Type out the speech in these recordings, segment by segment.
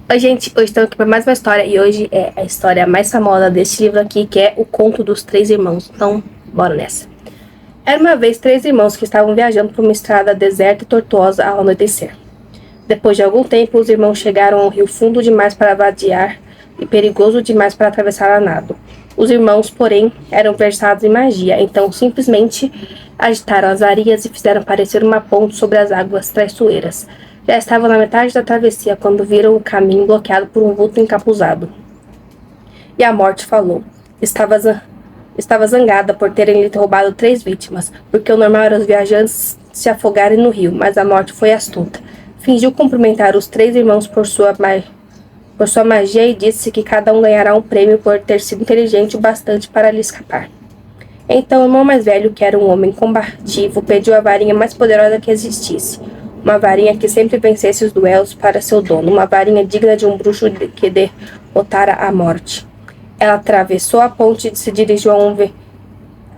Oi, gente, hoje estamos aqui para mais uma história e hoje é a história mais famosa deste livro aqui, que é O Conto dos Três Irmãos. Então, bora nessa. Era uma vez três irmãos que estavam viajando por uma estrada deserta e tortuosa ao anoitecer. Depois de algum tempo, os irmãos chegaram a um rio fundo demais para vadiar e perigoso demais para atravessar a nado. Os irmãos, porém, eram versados em magia, então simplesmente agitaram as varinhas e fizeram parecer uma ponte sobre as águas traiçoeiras. Já estavam na metade da travessia quando viram o caminho bloqueado por um vulto encapuzado. E a morte falou. Estava zangada por terem lhe roubado 3 vítimas, porque o normal era os viajantes se afogarem no rio, mas a morte foi astuta. Fingiu cumprimentar os 3 irmãos por sua magia e disse que cada um ganhará um prêmio por ter sido inteligente o bastante para lhe escapar. Então o irmão mais velho, que era um homem combativo, pediu a varinha mais poderosa que existisse. Uma varinha que sempre vencesse os duelos para seu dono, uma varinha digna de um bruxo que derrotara a morte. Ela atravessou a ponte e se dirigiu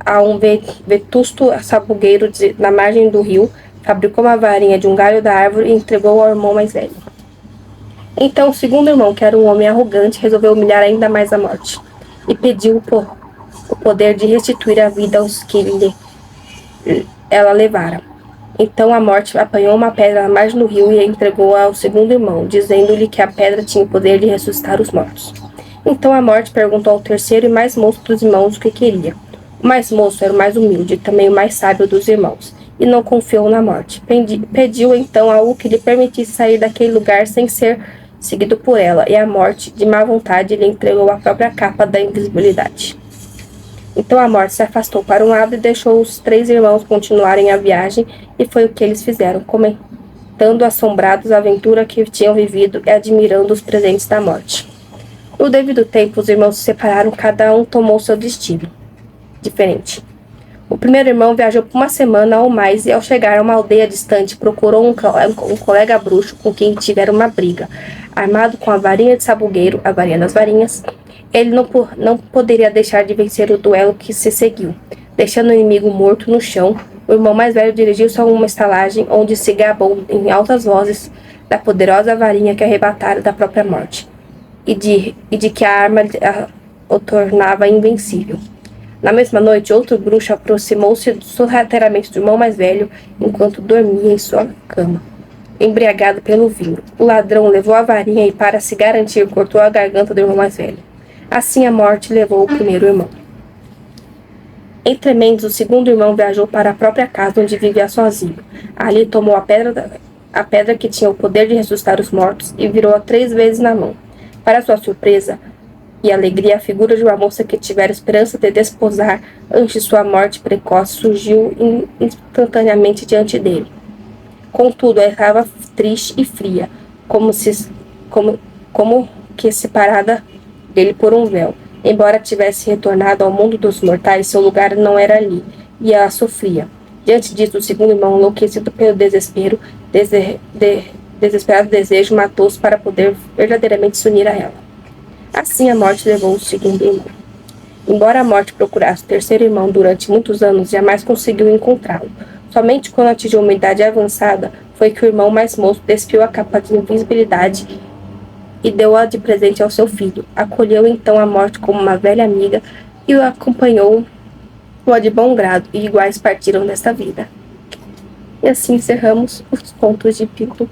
a um vetusto sabugueiro na margem do rio, fabricou uma varinha de um galho da árvore e entregou ao irmão mais velho. Então o segundo irmão, que era um homem arrogante, resolveu humilhar ainda mais a morte e pediu o poder de restituir a vida aos que ela levara. Então a morte apanhou uma pedra na margem do rio e a entregou ao segundo irmão, dizendo-lhe que a pedra tinha o poder de ressuscitar os mortos. Então a morte perguntou ao terceiro e mais moço dos irmãos o que queria. O mais moço era o mais humilde e também o mais sábio dos irmãos, e não confiou na morte. Pediu então algo que lhe permitisse sair daquele lugar sem ser seguido por ela, e a morte, de má vontade, lhe entregou a própria capa da invisibilidade. Então a morte se afastou para um lado e deixou os 3 irmãos continuarem a viagem, e foi o que eles fizeram, comentando assombrados a aventura que tinham vivido e admirando os presentes da morte. No devido tempo, os irmãos se separaram, cada um tomou seu destino diferente. O primeiro irmão viajou por uma semana ou mais e, ao chegar a uma aldeia distante, procurou um colega bruxo com quem tivera uma briga. Armado com a varinha de sabugueiro, a varinha das varinhas, ele não poderia deixar de vencer o duelo que se seguiu. Deixando o inimigo morto no chão, o irmão mais velho dirigiu-se a uma estalagem onde se gabou em altas vozes da poderosa varinha que arrebatara da própria morte e de que a arma o tornava invencível. Na mesma noite, outro bruxo aproximou-se sorrateiramente do irmão mais velho enquanto dormia em sua cama, embriagado pelo vinho. O ladrão levou a varinha e, para se garantir, cortou a garganta do irmão mais velho. Assim a morte levou o primeiro irmão. Em Tremendos, o segundo irmão viajou para a própria casa onde vivia sozinho. Ali tomou a pedra que tinha o poder de ressuscitar os mortos e virou-a 3 vezes na mão. Para sua surpresa e alegria, a figura de uma moça que tivera esperança de desposar antes de sua morte precoce surgiu instantaneamente diante dele. Contudo, ela estava triste e fria, como que separada dele por um véu. Embora tivesse retornado ao mundo dos mortais, seu lugar não era ali, e ela sofria. Diante disso, o segundo irmão, enlouquecido pelo desesperado desejo, matou-se para poder verdadeiramente se unir a ela. Assim a morte levou o segundo irmão. Embora a morte procurasse o terceiro irmão durante muitos anos, jamais conseguiu encontrá-lo. Somente quando atingiu uma idade avançada foi que o irmão mais moço despiu a capa de invisibilidade e deu-a de presente ao seu filho. Acolheu então a morte como uma velha amiga e o acompanhou-a de bom grado, e iguais partiram desta vida. E assim encerramos os contos de Pinto